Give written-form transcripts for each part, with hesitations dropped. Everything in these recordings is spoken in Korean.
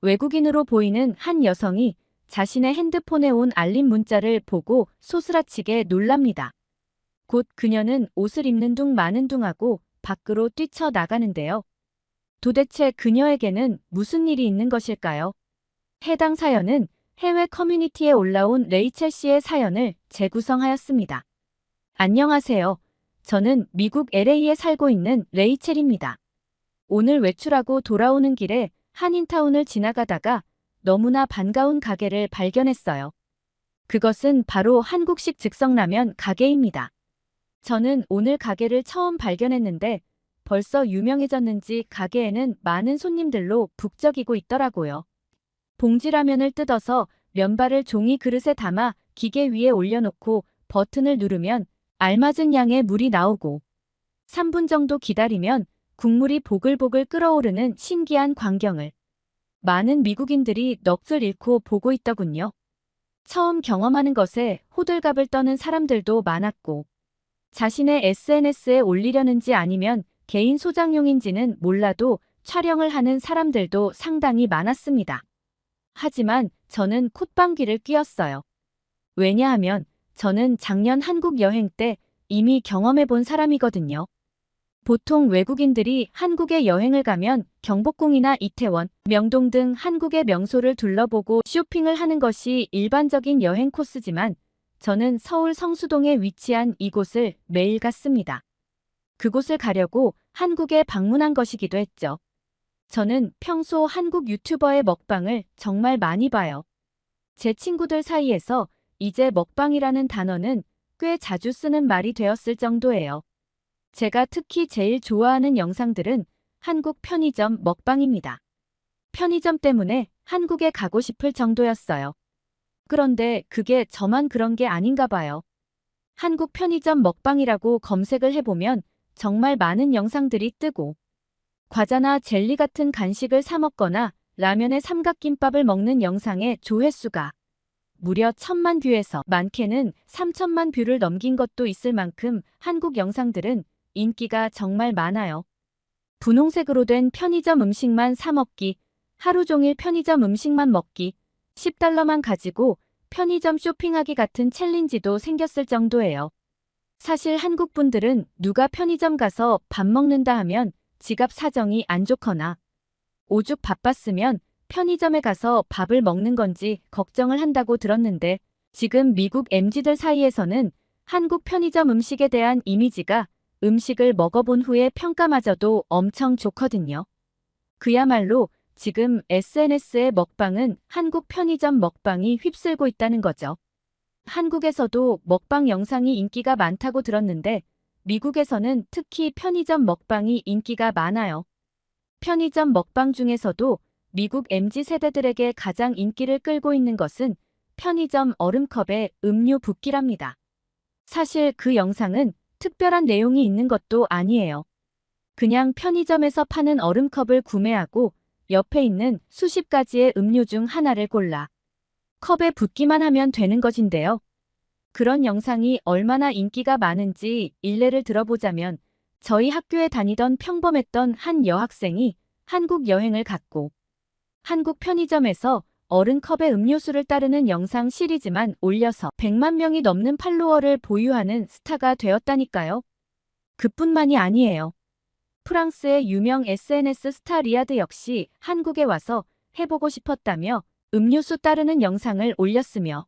외국인으로 보이는 한 여성이 자신의 핸드폰에 온 알림 문자를 보고 소스라치게 놀랍니다. 곧 그녀는 옷을 입는 둥 마는 둥 하고 밖으로 뛰쳐나가는데요. 도대체 그녀에게는 무슨 일이 있는 것일까요? 해당 사연은 해외 커뮤니티에 올라온 레이첼 씨의 사연을 재구성하였습니다. 안녕하세요. 저는 미국 LA에 살고 있는 레이첼입니다. 오늘 외출하고 돌아오는 길에 한인타운을 지나가다가 너무나 반가운 가게를 발견했어요. 그것은 바로 한국식 즉석라면 가게입니다. 저는 오늘 가게를 처음 발견했는데 벌써 유명해졌는지 가게에는 많은 손님들로 북적이고 있더라고요. 봉지라면을 뜯어서 면발을 종이 그릇에 담아 기계 위에 올려놓고 버튼을 누르면 알맞은 양의 물이 나오고 3분 정도 기다리면 국물이 보글보글 끓어오르는 신기한 광경을 많은 미국인들이 넋을 잃고 보고 있더군요. 처음 경험하는 것에 호들갑을 떠는 사람들도 많았고 자신의 SNS에 올리려는지 아니면 개인 소장용인지는 몰라도 촬영을 하는 사람들도 상당히 많았습니다. 하지만 저는 콧방귀를 뀌었어요. 왜냐하면 저는 작년 한국 여행 때 이미 경험해 본 사람이거든요. 보통 외국인들이 한국에 여행을 가면 경복궁이나 이태원, 명동 등 한국의 명소를 둘러보고 쇼핑을 하는 것이 일반적인 여행 코스지만 저는 서울 성수동에 위치한 이곳을 매일 갔습니다. 그곳을 가려고 한국에 방문한 것이기도 했죠. 저는 평소 한국 유튜버의 먹방을 정말 많이 봐요. 제 친구들 사이에서 이제 먹방이라는 단어는 꽤 자주 쓰는 말이 되었을 정도예요. 제가 특히 제일 좋아하는 영상들은 한국 편의점 먹방입니다. 편의점 때문에 한국에 가고 싶을 정도였어요. 그런데 그게 저만 그런 게 아닌가 봐요. 한국 편의점 먹방이라고 검색을 해보면 정말 많은 영상들이 뜨고 과자나 젤리 같은 간식을 사 먹거나 라면에 삼각김밥을 먹는 영상의 조회수가 무려 1000만 뷰에서 많게는 3000만 뷰를 넘긴 것도 있을 만큼 한국 영상들은 인기가 정말 많아요. 분홍색으로 된 편의점 음식만 사 먹기, 하루 종일 편의점 음식만 먹기, $10만 가지고 편의점 쇼핑하기 같은 챌린지도 생겼을 정도예요. 사실 한국 분들은 누가 편의점 가서 밥 먹는다 하면 지갑 사정이 안 좋거나 오죽 바빴으면 편의점에 가서 밥을 먹는 건지 걱정을 한다고 들었는데 지금 미국 MZ들 사이에서는 한국 편의점 음식에 대한 이미지가 음식을 먹어본 후에 평가마저도 엄청 좋거든요. 그야말로 지금 SNS의 먹방은 한국 편의점 먹방이 휩쓸고 있다는 거죠. 한국에서도 먹방 영상이 인기가 많다고 들었는데 미국에서는 특히 편의점 먹방이 인기가 많아요. 편의점 먹방 중에서도 미국 MZ 세대들에게 가장 인기를 끌고 있는 것은 편의점 얼음컵에 음료 붓기랍니다. 사실 그 영상은 특별한 내용이 있는 것도 아니에요. 그냥 편의점에서 파는 얼음컵을 구매하고 옆에 있는 수십 가지의 음료 중 하나를 골라 컵에 붓기만 하면 되는 것인데요. 그런 영상이 얼마나 인기가 많은지 일례를 들어보자면 저희 학교에 다니던 평범했던 한 여학생이 한국 여행을 갔고 한국 편의점에서 얼음컵에 음료수를 따르는 영상 시리즈만 올려서 100만 명이 넘는 팔로워를 보유하는 스타가 되었다니까요. 그뿐만이 아니에요. 프랑스의 유명 SNS 스타 리아드 역시 한국에 와서 해보고 싶었다며 음료수 따르는 영상을 올렸으며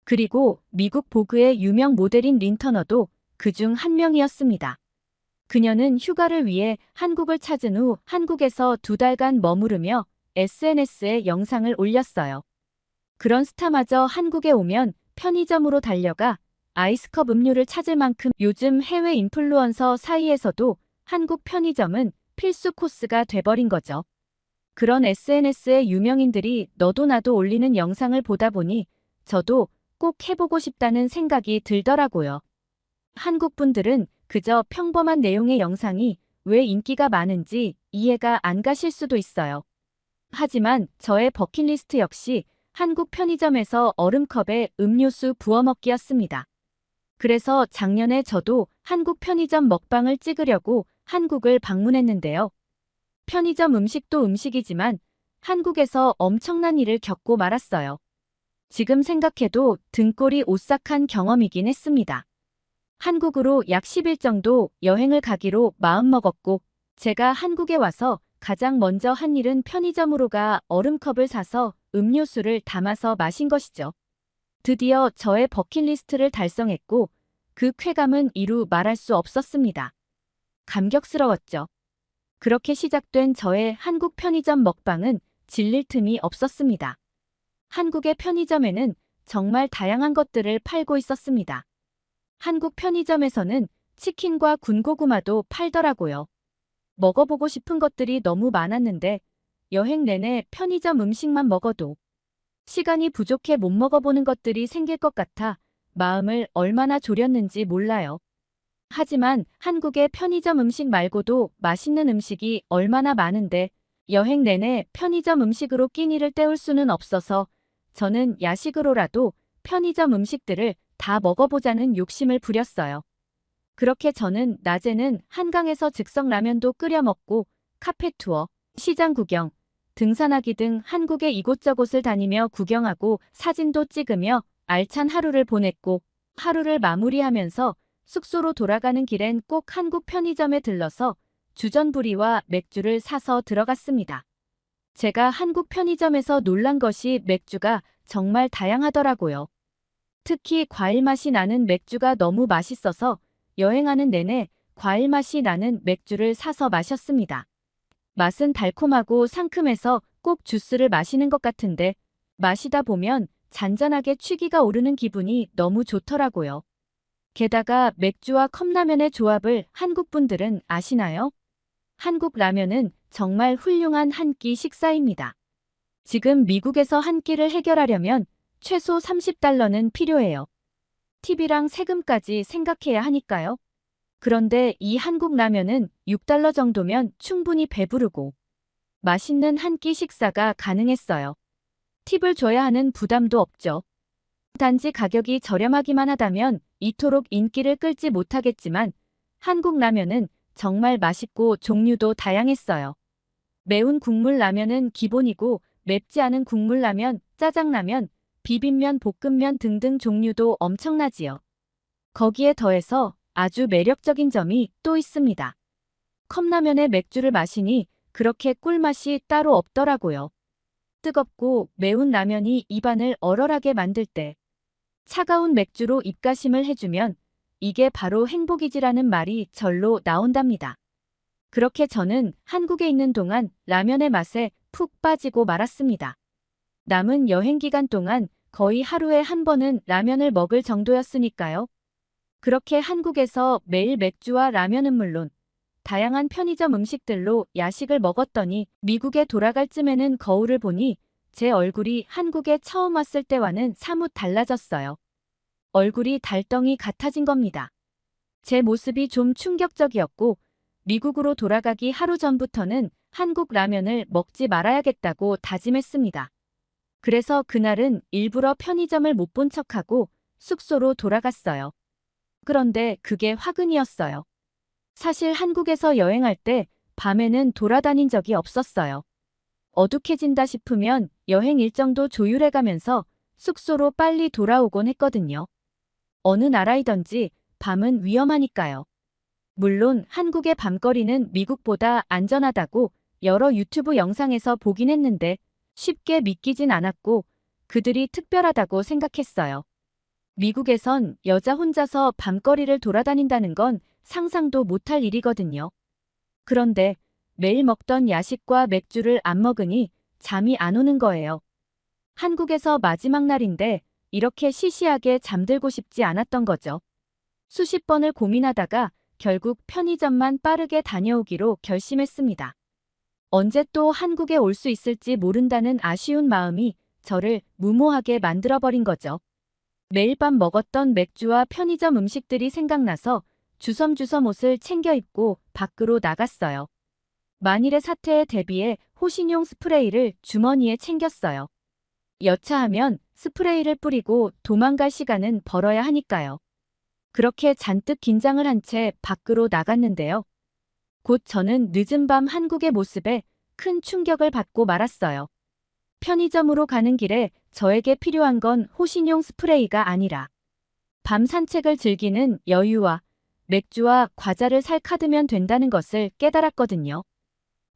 그리고 미국 보그의 유명 모델인 린터너도 그중 한 명이었습니다. 그녀는 휴가를 위해 한국을 찾은 후 한국에서 2달간 머무르며 SNS에 영상을 올렸어요. 그런 스타마저 한국에 오면 편의점으로 달려가 아이스컵 음료를 찾을 만큼 요즘 해외 인플루언서 사이에서도 한국 편의점은 필수 코스가 돼버린 거죠. 그런 SNS의 유명인들이 너도 나도 올리는 영상을 보다 보니 저도 꼭 해보고 싶다는 생각이 들더라고요. 한국 분들은 그저 평범한 내용의 영상이 왜 인기가 많은지 이해가 안 가실 수도 있어요. 하지만 저의 버킷리스트 역시 한국 편의점에서 얼음컵에 음료수 부어 먹기였습니다. 그래서 작년에 저도 한국 편의점 먹방을 찍으려고 한국을 방문했는데요. 편의점 음식도 음식이지만 한국에서 엄청난 일을 겪고 말았어요. 지금 생각해도 등골이 오싹한 경험이긴 했습니다. 한국으로 약 10일 정도 여행을 가기로 마음먹었고, 제가 한국에 와서 가장 먼저 한 일은 편의점으로 가 얼음컵을 사서 음료수를 담아서 마신 것이죠. 드디어 저의 버킷리스트를 달성했고, 그 쾌감은 이루 말할 수 없었습니다. 감격스러웠죠. 그렇게 시작된 저의 한국 편의점 먹방은 질릴 틈이 없었습니다. 한국의 편의점에는 정말 다양한 것들을 팔고 있었습니다. 한국 편의점에서는 치킨과 군고구마도 팔더라고요. 먹어보고 싶은 것들이 너무 많았는데 여행 내내 편의점 음식만 먹어도 시간이 부족해 못 먹어보는 것들이 생길 것 같아 마음을 얼마나 졸였는지 몰라요. 하지만 한국의 편의점 음식 말고도 맛있는 음식이 얼마나 많은데 여행 내내 편의점 음식으로 끼니를 때울 수는 없어서 저는 야식으로라도 편의점 음식들을 다 먹어보자는 욕심을 부렸어요. 그렇게 저는 낮에는 한강에서 즉석 라면도 끓여 먹고 카페 투어, 시장 구경, 등산하기 등 한국의 이곳저곳을 다니며 구경하고 사진도 찍으며 알찬 하루를 보냈고 하루를 마무리하면서 숙소로 돌아가는 길엔 꼭 한국 편의점에 들러서 주전부리와 맥주를 사서 들어갔습니다. 제가 한국 편의점에서 놀란 것이 맥주가 정말 다양하더라고요. 특히 과일 맛이 나는 맥주가 너무 맛있어서 여행하는 내내 과일 맛이 나는 맥주를 사서 마셨습니다. 맛은 달콤하고 상큼해서 꼭 주스를 마시는 것 같은데 마시다 보면 잔잔하게 취기가 오르는 기분이 너무 좋더라고요. 게다가 맥주와 컵라면의 조합을 한국 분들은 아시나요? 한국 라면은 정말 훌륭한 한 끼 식사입니다. 지금 미국에서 한 끼를 해결하려면 최소 30달러는 필요해요. 팁이랑 세금까지 생각해야 하니까요. 그런데 이 한국 라면은 6달러 정도면 충분히 배부르고 맛있는 한 끼 식사가 가능했어요. 팁을 줘야 하는 부담도 없죠. 단지 가격이 저렴하기만 하다면 이토록 인기를 끌지 못하겠지만 한국 라면은 정말 맛있고 종류도 다양했어요. 매운 국물 라면은 기본이고 맵지 않은 국물 라면, 짜장라면, 비빔면, 볶음면 등등 종류도 엄청나지요. 거기에 더해서 아주 매력적인 점이 또 있습니다. 컵라면에 맥주를 마시니 그렇게 꿀맛이 따로 없더라고요. 뜨겁고 매운 라면이 입안을 얼얼하게 만들 때 차가운 맥주로 입가심을 해주면 이게 바로 행복이지라는 말이 절로 나온답니다. 그렇게 저는 한국에 있는 동안 라면의 맛에 푹 빠지고 말았습니다. 남은 여행 기간 동안 거의 하루에 한 번은 라면을 먹을 정도였으니까요. 그렇게 한국에서 매일 맥주와 라면은 물론 다양한 편의점 음식들로 야식을 먹었더니 미국에 돌아갈 쯤에는 거울을 보니 제 얼굴이 한국에 처음 왔을 때와는 사뭇 달라졌어요. 얼굴이 달덩이 같아진 겁니다. 제 모습이 좀 충격적이었고 미국으로 돌아가기 하루 전부터는 한국 라면을 먹지 말아야겠다고 다짐했습니다. 그래서 그날은 일부러 편의점을 못 본 척하고 숙소로 돌아갔어요. 그런데 그게 화근이었어요. 사실 한국에서 여행할 때 밤에는 돌아다닌 적이 없었어요. 어둑해진다 싶으면 여행 일정도 조율해가면서 숙소로 빨리 돌아오곤 했거든요. 어느 나라이든지 밤은 위험하니까요. 물론 한국의 밤거리는 미국보다 안전하다고 여러 유튜브 영상에서 보긴 했는데 쉽게 믿기진 않았고 그들이 특별하다고 생각했어요. 미국에선 여자 혼자서 밤거리를 돌아다닌다는 건 상상도 못할 일이거든요. 그런데 매일 먹던 야식과 맥주를 안 먹으니 잠이 안 오는 거예요. 한국에서 마지막 날인데 이렇게 시시하게 잠들고 싶지 않았던 거죠. 수십 번을 고민하다가 결국 편의점만 빠르게 다녀오기로 결심했습니다. 언제 또 한국에 올 수 있을지 모른다는 아쉬운 마음이 저를 무모하게 만들어버린 거죠. 매일 밤 먹었던 맥주와 편의점 음식들이 생각나서 주섬주섬 옷을 챙겨 입고 밖으로 나갔어요. 만일의 사태에 대비해 호신용 스프레이를 주머니에 챙겼어요. 여차하면 스프레이를 뿌리고 도망갈 시간은 벌어야 하니까요. 그렇게 잔뜩 긴장을 한 채 밖으로 나갔는데요. 곧 저는 늦은 밤 한국의 모습에 큰 충격을 받고 말았어요. 편의점으로 가는 길에 저에게 필요한 건 호신용 스프레이가 아니라 밤 산책을 즐기는 여유와 맥주와 과자를 살 카드면 된다는 것을 깨달았거든요.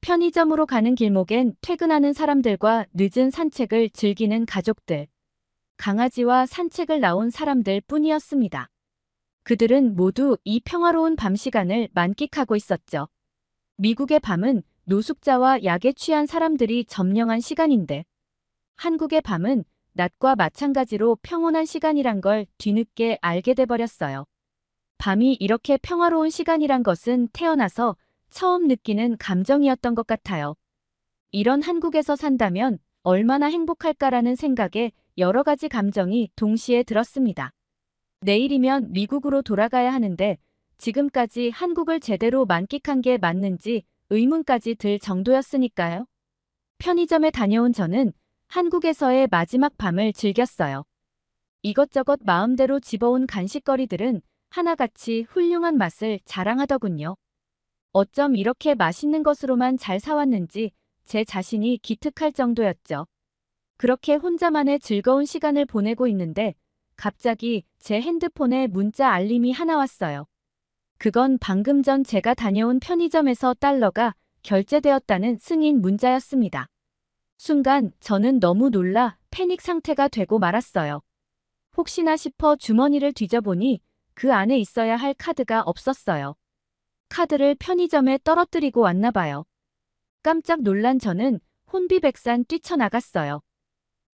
편의점으로 가는 길목엔 퇴근하는 사람들과 늦은 산책을 즐기는 가족들, 강아지와 산책을 나온 사람들 뿐이었습니다. 그들은 모두 이 평화로운 밤 시간을 만끽하고 있었죠. 미국의 밤은 노숙자와 약에 취한 사람들이 점령한 시간인데, 한국의 밤은 낮과 마찬가지로 평온한 시간이란 걸 뒤늦게 알게 돼버렸어요. 밤이 이렇게 평화로운 시간이란 것은 태어나서 처음 느끼는 감정이었던 것 같아요. 이런 한국에서 산다면 얼마나 행복할까라는 생각에 여러 가지 감정이 동시에 들었습니다. 내일이면 미국으로 돌아가야 하는데 지금까지 한국을 제대로 만끽한 게 맞는지 의문까지 들 정도였으니까요. 편의점에 다녀온 저는 한국에서의 마지막 밤을 즐겼어요. 이것저것 마음대로 집어온 간식거리들은 하나같이 훌륭한 맛을 자랑하더군요. 어쩜 이렇게 맛있는 것으로만 잘 사왔는지 제 자신이 기특할 정도였죠. 그렇게 혼자만의 즐거운 시간을 보내고 있는데 갑자기 제 핸드폰에 문자 알림이 하나 왔어요. 그건 방금 전 제가 다녀온 편의점에서 달러가 결제되었다는 승인 문자였습니다. 순간 저는 너무 놀라 패닉 상태가 되고 말았어요. 혹시나 싶어 주머니를 뒤져보니 그 안에 있어야 할 카드가 없었어요. 카드를 편의점에 떨어뜨리고 왔나 봐요. 깜짝 놀란 저는 혼비백산 뛰쳐나갔어요.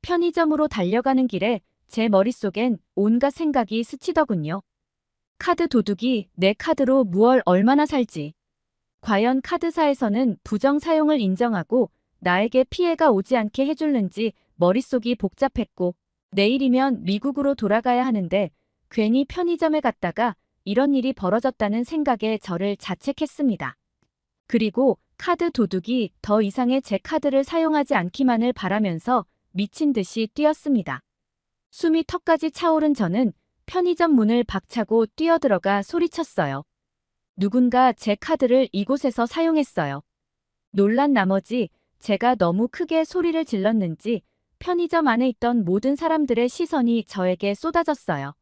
편의점으로 달려가는 길에 제 머릿속엔 온갖 생각이 스치더군요. 카드 도둑이 내 카드로 무얼 얼마나 살지. 과연 카드사에서는 부정 사용을 인정하고 나에게 피해가 오지 않게 해줄는지 머릿속이 복잡했고, 내일이면 미국으로 돌아가야 하는데 괜히 편의점에 갔다가 이런 일이 벌어졌다는 생각에 저를 자책했습니다. 그리고 카드 도둑이 더 이상의 제 카드를 사용하지 않기만을 바라면서 미친 듯이 뛰었습니다. 숨이 턱까지 차오른 저는 편의점 문을 박차고 뛰어들어가 소리쳤어요. 누군가 제 카드를 이곳에서 사용했어요. 놀란 나머지 제가 너무 크게 소리를 질렀는지 편의점 안에 있던 모든 사람들의 시선이 저에게 쏟아졌어요.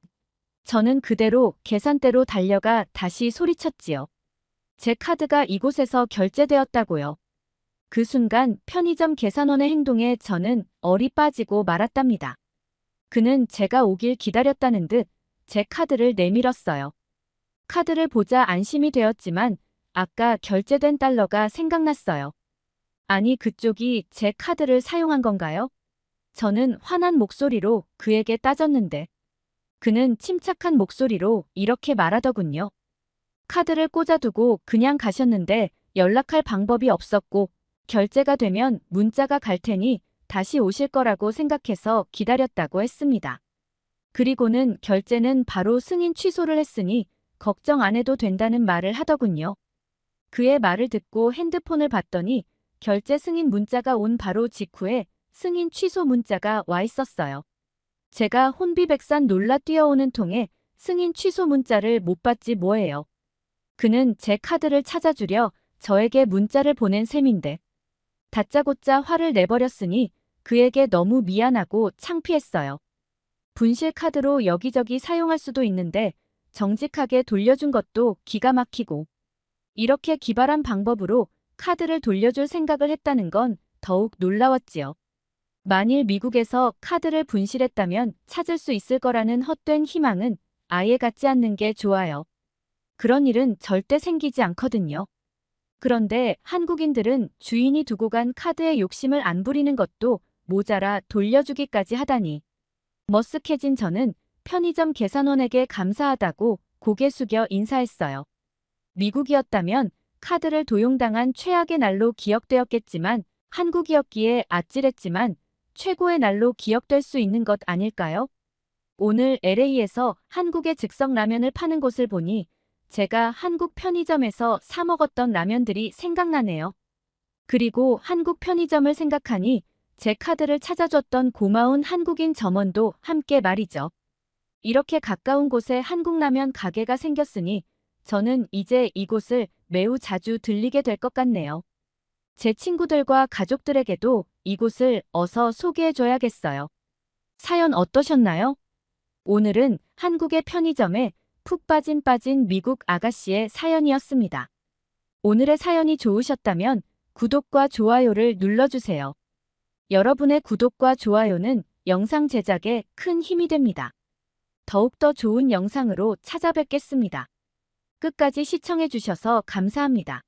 저는 그대로 계산대로 달려가 다시 소리쳤지요. 제 카드가 이곳에서 결제되었다고요. 그 순간 편의점 계산원의 행동에 저는 얼이 빠지고 말았답니다. 그는 제가 오길 기다렸다는 듯 제 카드를 내밀었어요. 카드를 보자 안심이 되었지만 아까 결제된 달러가 생각났어요. 아니, 그쪽이 제 카드를 사용한 건가요? 저는 화난 목소리로 그에게 따졌는데 그는 침착한 목소리로 이렇게 말하더군요. 카드를 꽂아두고 그냥 가셨는데 연락할 방법이 없었고 결제가 되면 문자가 갈 테니 다시 오실 거라고 생각해서 기다렸다고 했습니다. 그리고는 결제는 바로 승인 취소를 했으니 걱정 안 해도 된다는 말을 하더군요. 그의 말을 듣고 핸드폰을 봤더니 결제 승인 문자가 온 바로 직후에 승인 취소 문자가 와 있었어요. 제가 혼비백산 놀라 뛰어오는 통에 승인 취소 문자를 못 받지 뭐예요. 그는 제 카드를 찾아주려 저에게 문자를 보낸 셈인데 다짜고짜 화를 내버렸으니 그에게 너무 미안하고 창피했어요. 분실 카드로 여기저기 사용할 수도 있는데 정직하게 돌려준 것도 기가 막히고 이렇게 기발한 방법으로 카드를 돌려줄 생각을 했다는 건 더욱 놀라웠지요. 만일 미국에서 카드를 분실했다면 찾을 수 있을 거라는 헛된 희망은 아예 갖지 않는 게 좋아요. 그런 일은 절대 생기지 않거든요. 그런데 한국인들은 주인이 두고 간 카드에 욕심을 안 부리는 것도 모자라 돌려주기까지 하다니. 머쓱해진 저는 편의점 계산원에게 감사하다고 고개 숙여 인사했어요. 미국이었다면 카드를 도용당한 최악의 날로 기억되었겠지만 한국이었기에 아찔했지만 최고의 날로 기억될 수 있는 것 아닐까요? 오늘 LA에서 한국의 즉석 라면을 파는 곳을 보니 제가 한국 편의점에서 사 먹었던 라면들이 생각나네요. 그리고 한국 편의점을 생각하니 제 카드를 찾아줬던 고마운 한국인 점원도 함께 말이죠. 이렇게 가까운 곳에 한국 라면 가게가 생겼으니 저는 이제 이곳을 매우 자주 들리게 될 것 같네요. 제 친구들과 가족들에게도 이곳을 어서 소개해줘야겠어요. 사연 어떠셨나요? 오늘은 한국의 편의점에 푹 빠진 미국 아가씨의 사연이었습니다. 오늘의 사연이 좋으셨다면 구독과 좋아요를 눌러주세요. 여러분의 구독과 좋아요는 영상 제작에 큰 힘이 됩니다. 더욱더 좋은 영상으로 찾아뵙겠습니다. 끝까지 시청해주셔서 감사합니다.